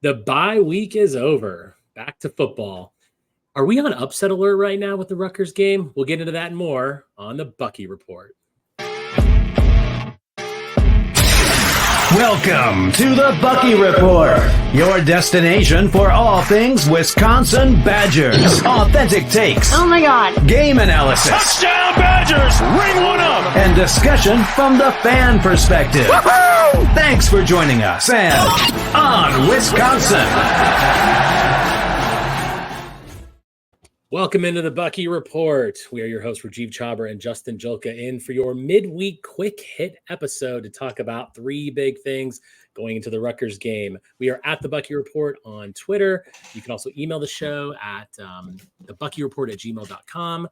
The bye week is over. Back to football. Are we on upset alert right now with the Rutgers game? We'll get into that and more on the Bucky Report. Welcome to the Bucky Report, your destination for all things Wisconsin Badgers. Authentic takes. Oh my God. Game analysis. Touchdown Badgers! Ring one up! And discussion from the fan perspective. Woo-hoo! Thanks for joining us and on Wisconsin. Welcome into the Bucky Report. We are your hosts, Rajeev and Justin Julka, in for your midweek quick hit episode to talk about three big things going into the Rutgers game. We are at the Bucky Report on Twitter. You can also email the show at thebuckyreport@gmail.com.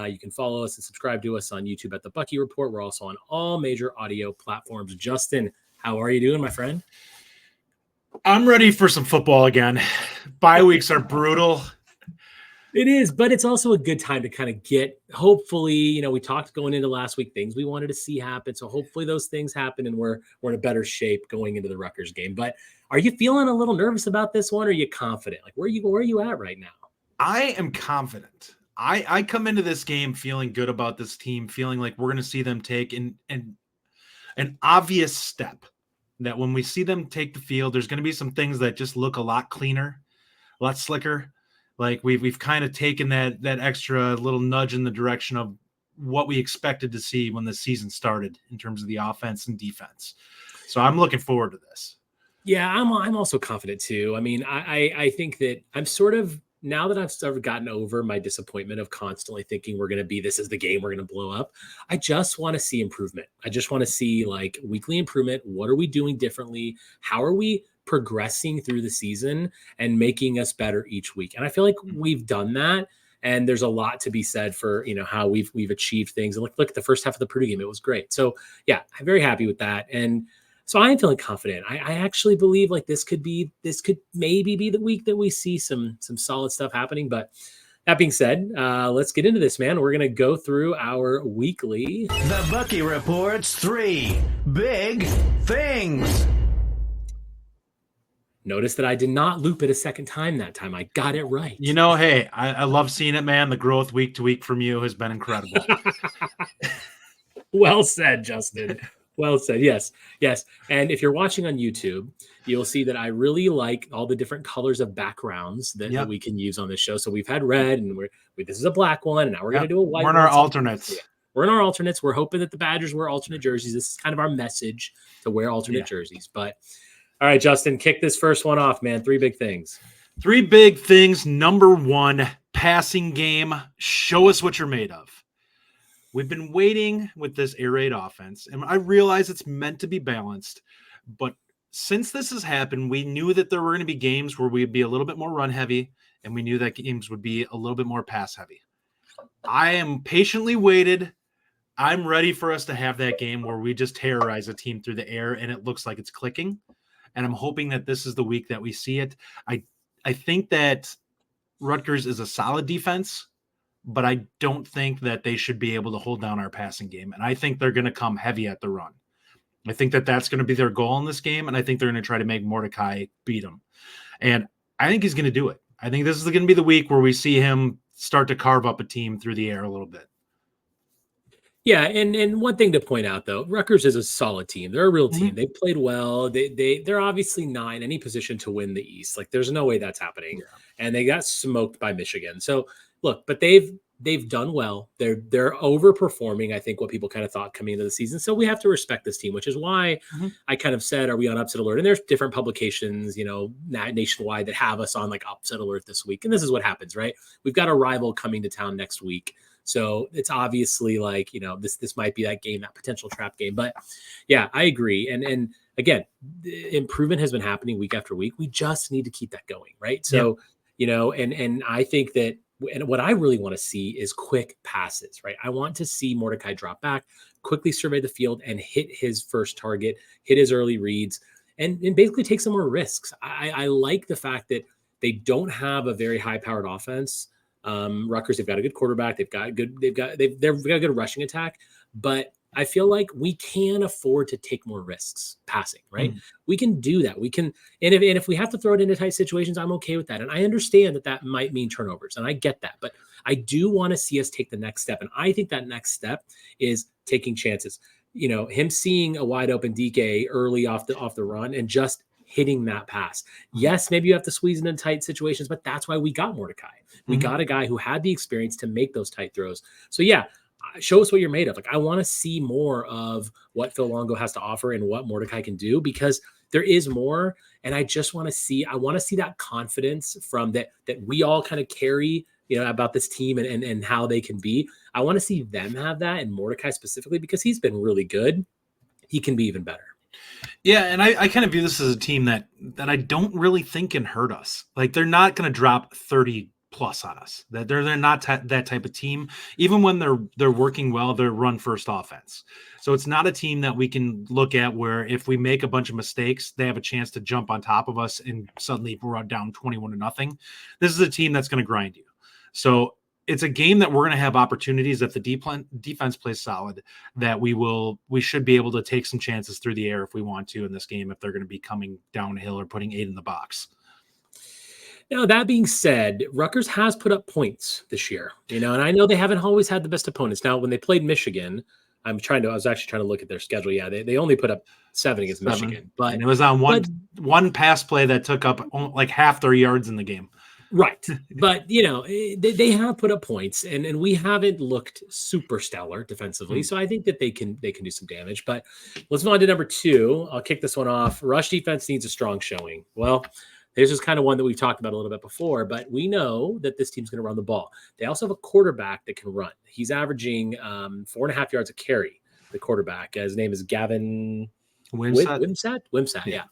You can follow us and subscribe to us on YouTube at the Bucky Report. We're also on all major audio platforms. Justin, how are you doing, my friend? I'm ready for some football again. Bye weeks are brutal. It is, but it's also a good time to kind of get, hopefully, we talked going into last week, things we wanted to see happen. So hopefully those things happen and we're in a better shape going into the Rutgers game. But are you feeling a little nervous about this one? Or are you confident? Like, where are you at right now? I am confident. I come into this game feeling good about this team, feeling like we're going to see them take an obvious step, that when we see them take the field, there's going to be some things that just look a lot cleaner, a lot slicker. Like we've kind of taken that extra little nudge in the direction of what we expected to see when the season started in terms of the offense and defense. So I'm looking forward to this. Yeah, I'm also confident too. I mean, I think that I'm sort of, now that I've sort of gotten over my disappointment of constantly thinking this is the game we're going to blow up, I just want to see improvement. I just want to see like weekly improvement. What are we doing differently? How are we progressing through the season and making us better each week? And I feel like we've done that. And there's a lot to be said for, how we've achieved things. And look at the first half of the Purdue game. It was great. So yeah, I'm very happy with that. And so I am feeling confident. I actually believe like this could maybe be the week that we see some solid stuff happening. But that being said, let's get into this, man. We're going to go through our weekly. The Bucky Report's three big things. Notice that I did not loop it a second time that time. I got it right. Hey, I love seeing it, man. The growth week to week from you has been incredible. Well said, Justin. Well said. Yes. And if you're watching on YouTube, you'll see that I really like all the different colors of backgrounds that we can use on this show. So we've had red, and this is a black one, and now we're going to do a white one. We're in our alternates. Yeah. We're in our alternates. We're hoping that the Badgers wear alternate jerseys. This is kind of our message, to wear alternate jerseys. But all right, Justin, kick this first one off, man. Three big things. Three big things. Number one, passing game. Show us what you're made of. We've been waiting with this air raid offense, and I realize it's meant to be balanced. But since this has happened, we knew that there were going to be games where we'd be a little bit more run heavy, and we knew that games would be a little bit more pass heavy. I am patiently waited. I'm ready for us to have that game where we just terrorize a team through the air, and it looks like it's clicking. And I'm hoping that this is the week that we see it. I think that Rutgers is a solid defense, but I don't think that they should be able to hold down our passing game. And I think they're going to come heavy at the run. I think that that's going to be their goal in this game, and I think they're going to try to make Mordecai beat him. And I think he's going to do it. I think this is going to be the week where we see him start to carve up a team through the air a little bit. Yeah, and one thing to point out, though, Rutgers is a solid team. They're a real team. They played well. They're obviously not in any position to win the East. Like, there's no way that's happening. Yeah. And they got smoked by Michigan. So, look, but they've done well. They're overperforming, I think, what people kind of thought coming into the season. So we have to respect this team, which is why I kind of said, are we on upset alert? And there's different publications, nationwide that have us on like upset alert this week. And this is what happens, right? We've got a rival coming to town next week. So it's obviously like, this might be that game, that potential trap game. But yeah, I agree. And again, the improvement has been happening week after week. We just need to keep that going, right? So, and I think that, and what I really want to see is quick passes, right? I want to see Mordecai drop back, quickly survey the field and hit his first target, hit his early reads, and basically take some more risks. I like the fact that they don't have a very high-powered offense. Rutgers, they've got a good quarterback. They've got a good rushing attack, but I feel like we can afford to take more risks passing, right? We can do that. We can, and if we have to throw it into tight situations, I'm okay with that. And I understand that that might mean turnovers, and I get that. But I do want to see us take the next step, and I think that next step is taking chances. Him seeing a wide open DK early off the run and just hitting that pass. Yes, maybe you have to squeeze into tight situations, but that's why we got Mordecai. We got a guy who had the experience to make those tight throws. So yeah, show us what you're made of. Like, I want to see more of what Phil Longo has to offer and what Mordecai can do, because there is more. And I just want to see, that confidence from that we all kind of carry, about this team and how they can be. I want to see them have that, and Mordecai specifically, because he's been really good. He can be even better. Yeah, and I kind of view this as a team that I don't really think can hurt us. Like, they're not going to drop 30 plus on us. That they're not that type of team. Even when they're working well, they're run first offense. So it's not a team that we can look at where if we make a bunch of mistakes, they have a chance to jump on top of us and suddenly we're down 21-0. This is a team that's going to grind you. So it's a game that we're going to have opportunities if the defense plays solid, that we should be able to take some chances through the air if we want to in this game, if they're going to be coming downhill or putting 8 in the box. Now, that being said, Rutgers has put up points this year, and I know they haven't always had the best opponents. Now, when they played Michigan, I was actually trying to look at their schedule. Yeah, they only put up 7 against Michigan, but and it was on one pass play that took up like half their yards in the game. Right. But, they have put up points, and we haven't looked super stellar defensively. So I think that they can do some damage. But let's move on to number 2. I'll kick this one off. Rush defense needs a strong showing. Well, this is kind of one that we've talked about a little bit before, but we know that this team's going to run the ball. They also have a quarterback that can run. He's averaging 4.5 yards a carry, the quarterback. His name is Gavin Wimsatt. Yeah.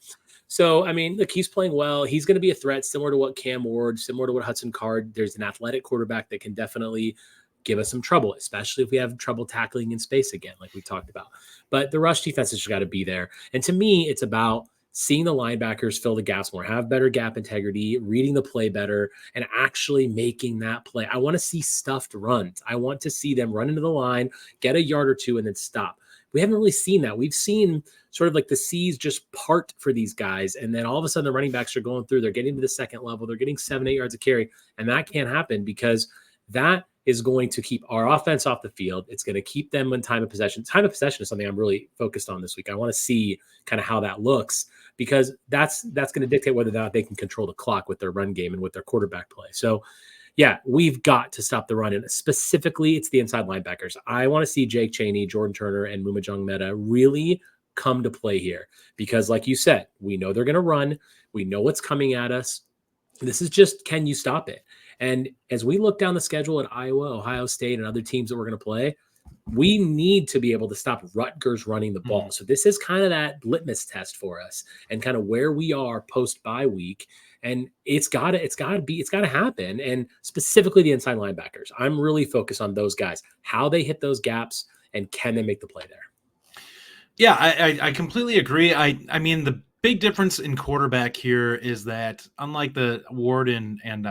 So, I mean, look, he's playing well. He's going to be a threat, similar to what Cam Ward, similar to what Hudson Card. There's an athletic quarterback that can definitely give us some trouble, especially if we have trouble tackling in space again, like we talked about. But the rush defense has got to be there. And to me, it's about seeing the linebackers fill the gaps more, have better gap integrity, reading the play better, and actually making that play. I want to see stuffed runs. I want to see them run into the line, get a yard or two, and then stop. We haven't really seen that. We've seen sort of like the seas just part for these guys, and then all of a sudden the running backs are going through. They're getting to the second level. They're getting 7-8 yards of carry, and that can't happen because that is going to keep our offense off the field. It's going to keep them in time of possession. Time of possession is something I'm really focused on this week. I want to see kind of how that looks, because that's going to dictate whether or not they can control the clock with their run game and with their quarterback play. So, yeah, we've got to stop the run. And specifically, it's the inside linebackers. I want to see Jake Chaney, Jordan Turner, and Mumajong Meta really come to play here, because like you said, we know they're going to run. We know what's coming at us. This is just, can you stop it? And as we look down the schedule at Iowa, Ohio State, and other teams that we're going to play, we need to be able to stop Rutgers running the ball. So this is kind of that litmus test for us and kind of where we are post bye week. And it's got to happen. And specifically the inside linebackers, I'm really focused on those guys, how they hit those gaps, and can they make the play there? Yeah, I completely agree. I mean, the big difference in quarterback here is that unlike the Ward and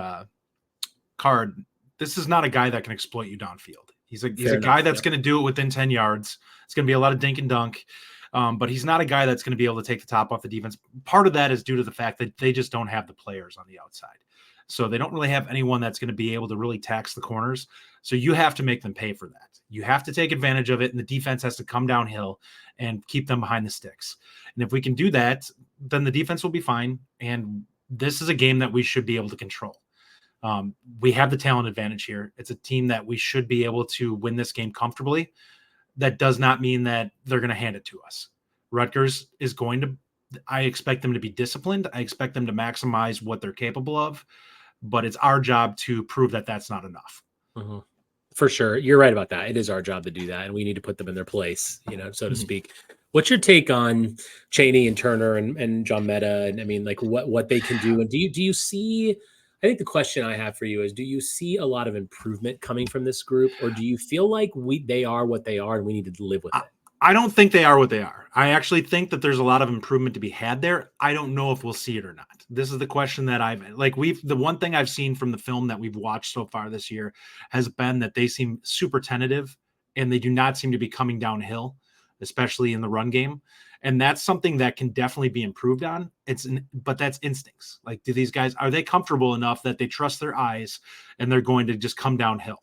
Card, this is not a guy that can exploit you downfield. He's a guy that's going to do it within 10 yards. It's going to be a lot of dink and dunk, but he's not a guy that's going to be able to take the top off the defense. Part of that is due to the fact that they just don't have the players on the outside. So they don't really have anyone that's going to be able to really tax the corners. So you have to make them pay for that. You have to take advantage of it, and the defense has to come downhill and keep them behind the sticks. And if we can do that, then the defense will be fine. And this is a game that we should be able to control. We have the talent advantage here. It's a team that we should be able to win this game comfortably. That does not mean that they're going to hand it to us. Rutgers is going to, I expect them to be disciplined. I expect them to maximize what they're capable of, but it's our job to prove that that's not enough. Mm-hmm. For sure. You're right about that. It is our job to do that, and we need to put them in their place, so to speak. What's your take on Chaney and Turner and John Meta? And I mean, like what they can do? And do you see, I think the question I have for you is, do you see a lot of improvement coming from this group, or do you feel like they are what they are and we need to live with it? I don't think they are what they are. I actually think that there's a lot of improvement to be had there. I don't know if we'll see it or not. This is the question that the one thing I've seen from the film that we've watched so far this year has been that they seem super tentative and they do not seem to be coming downhill, especially in the run game. And that's something that can definitely be improved on. But that's instincts. Like, do these guys, are they comfortable enough that they trust their eyes and they're going to just come downhill?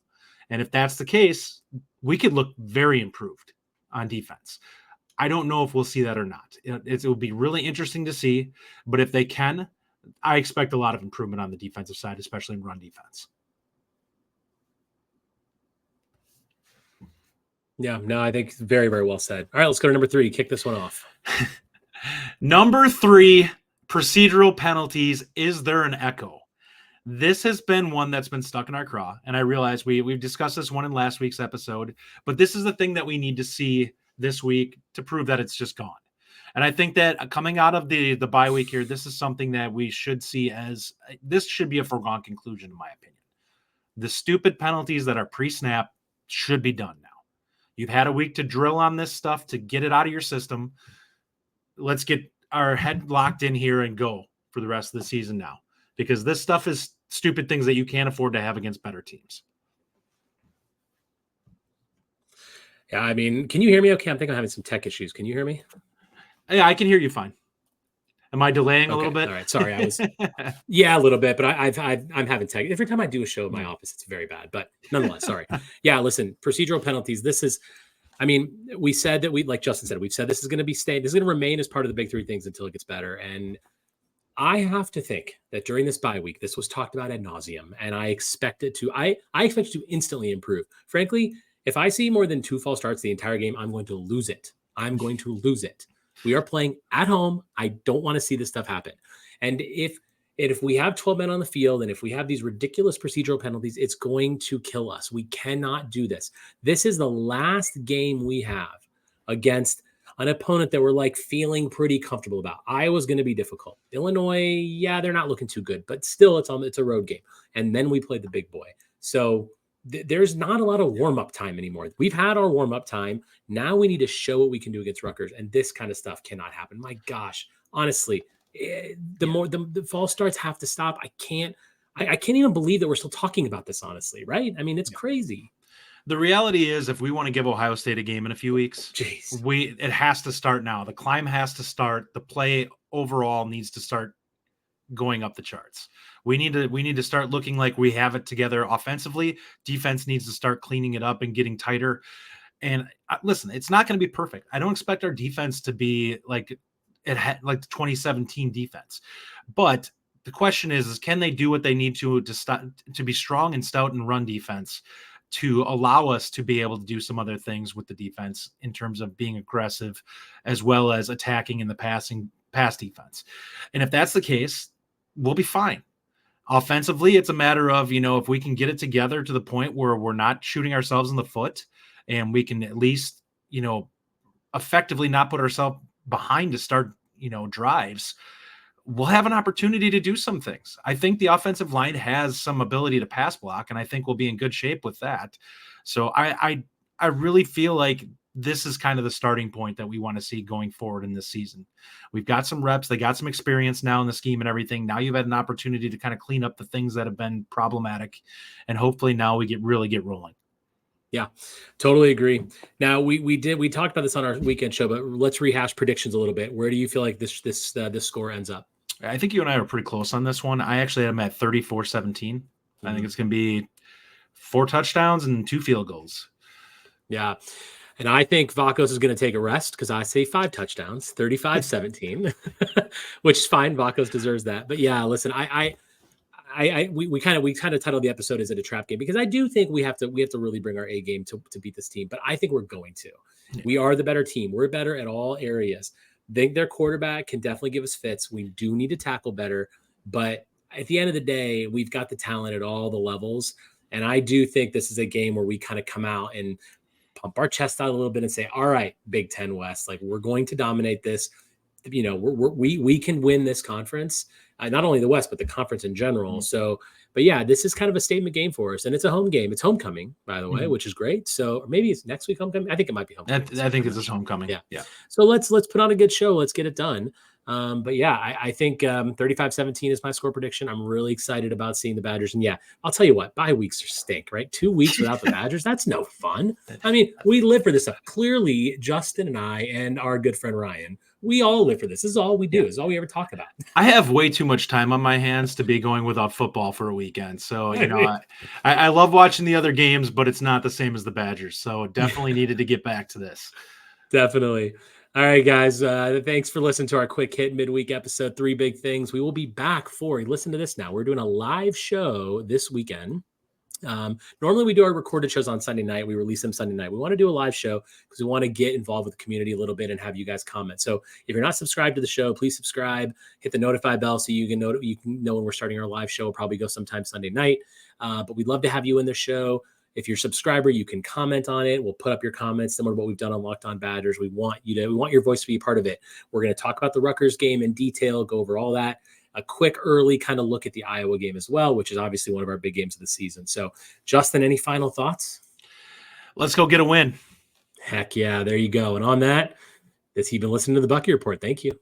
And if that's the case, we could look very improved on defense. I don't know if we'll see that or not. It will be really interesting to see. But if they can, I expect a lot of improvement on the defensive side, especially in run defense. Yeah, no, I think very, very well said. All right, let's go to number 3. Kick this one off. Number 3, procedural penalties. Is there an echo? This has been one that's been stuck in our craw, and I realize we've discussed this one in last week's episode, but this is the thing that we need to see this week to prove that it's just gone. And I think that coming out of the bye week here, this is something that we should see as this should be a foregone conclusion, in my opinion. The stupid penalties that are pre-snap should be done now. You've had a week to drill on this stuff to get it out of your system. Let's get our head locked in here and go for the rest of the season now, because this stuff is stupid things that you can't afford to have against better teams. Yeah, I mean, can you hear me okay? I think I'm having some tech issues. Can you hear me? Yeah, I can hear you fine. Am I delaying a little bit? All right, sorry. I was, yeah, a little bit, but I'm having tech. Every time I do a show in my office, it's very bad, but nonetheless, sorry. Yeah, listen, procedural penalties. This is, I mean, we said that like Justin said, we've said this is going to be staying. This is going to remain as part of the big 3 things until it gets better. And I have to think that during this bye week, this was talked about ad nauseum, and I expect it to, I expect it to instantly improve. Frankly, if I see more than 2 false starts the entire game, I'm going to lose it. I'm going to lose it. We are playing at home. I don't want to see this stuff happen. And if we have 12 men on the field and if we have these ridiculous procedural penalties, it's going to kill us. We cannot do this. This is the last game we have against an opponent that we're like feeling pretty comfortable about. Iowa's going to be difficult. Illinois, yeah, they're not looking too good, but still it's a road game. And then we play the big boy. So there's not a lot of warm-up time anymore. We've had our warm-up time. Now we need to show what we can do against Rutgers, and this kind of stuff cannot happen. My gosh, honestly, the false starts have to stop. I can't even believe that we're still talking about this, honestly, right? I mean, it's crazy. The reality is, if we want to give Ohio State a game in a few weeks, it has to start now. The climb has to start. The play overall needs to start going up the charts. We need to start looking like we have it together offensively. Defense needs to start cleaning it up and getting tighter. And listen, it's not going to be perfect. I don't expect our defense to be like it had like the 2017 defense. But the question is can they do what they need to be strong and stout and run defense to allow us to be able to do some other things with the defense in terms of being aggressive as well as attacking in the pass defense. And if that's the case, we'll be fine. Offensively, it's a matter of, if we can get it together to the point where we're not shooting ourselves in the foot and we can at least, effectively not put ourselves behind to start, drives, we'll have an opportunity to do some things. I think the offensive line has some ability to pass block, and I think we'll be in good shape with that. So I really feel like this is kind of the starting point that we want to see going forward in this season. We've got some reps. They got some experience now in the scheme and everything. Now you've had an opportunity to kind of clean up the things that have been problematic. And hopefully now we really get rolling. Yeah, totally agree. Now we talked about this on our weekend show, but let's rehash predictions a little bit. Where do you feel like this score ends up? I think you and I are pretty close on this one. I actually am at 34-17. I think it's going to be 4 touchdowns and 2 field goals. Yeah. And I think Vakos is going to take a rest because I say 5 touchdowns, 35-17, which is fine. Vakos deserves that. But yeah, listen, we kind of titled the episode "Is it a trap game?" because I do think we have to really bring our A game to beat this team. But I think we're going to. Yeah. We are the better team. We're better at all areas. I think their quarterback can definitely give us fits. We do need to tackle better, but at the end of the day, we've got the talent at all the levels. And I do think this is a game where we kind of come out and pump our chest out a little bit and say, all right, Big Ten West, like we're going to dominate this. We can win this conference, not only the West, but the conference in general. Mm-hmm. So, but yeah, this is kind of a statement game for us, and it's a home game. It's homecoming, by the way, which is great. So maybe it's next week homecoming. I think it might be homecoming. I think it's homecoming. Yeah. So let's put on a good show. Let's get it done. But yeah, I think 35-17 is my score prediction. I'm really excited about seeing the Badgers. And yeah, I'll tell you what, bye weeks are stink, right? 2 weeks without the Badgers, that's no fun. I mean, we live for this stuff. Clearly, Justin and I and our good friend Ryan, we all live for this. This is all we do. This is all we ever talk about. I have way too much time on my hands to be going without football for a weekend. So, I love watching the other games, but it's not the same as the Badgers. So definitely needed to get back to this. Definitely. All right, guys. Thanks for listening to our quick hit midweek episode, 3 big things. We will be back for, listen to this now. We're doing a live show this weekend. Normally we do our recorded shows on Sunday night. We release them Sunday night. We want to do a live show because we want to get involved with the community a little bit and have you guys comment. So if you're not subscribed to the show, please subscribe, hit the notify bell so you can know when we're starting our live show. We'll probably go sometime Sunday night. But we'd love to have you in the show. If you're a subscriber, you can comment on it. We'll put up your comments similar to what we've done on Locked On Badgers. We want your voice to be a part of it. We're going to talk about the Rutgers game in detail, go over all that. A quick early kind of look at the Iowa game as well, which is obviously one of our big games of the season. So, Justin, any final thoughts? Let's go get a win. Heck yeah, there you go. And on that, you've been listening to the Bucky Report. Thank you.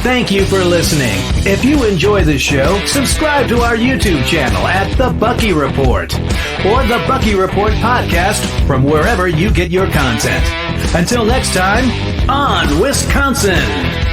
Thank you for listening. If you enjoy the show, subscribe to our YouTube channel at The Bucky Report or The Bucky Report Podcast from wherever you get your content. Until next time, on Wisconsin!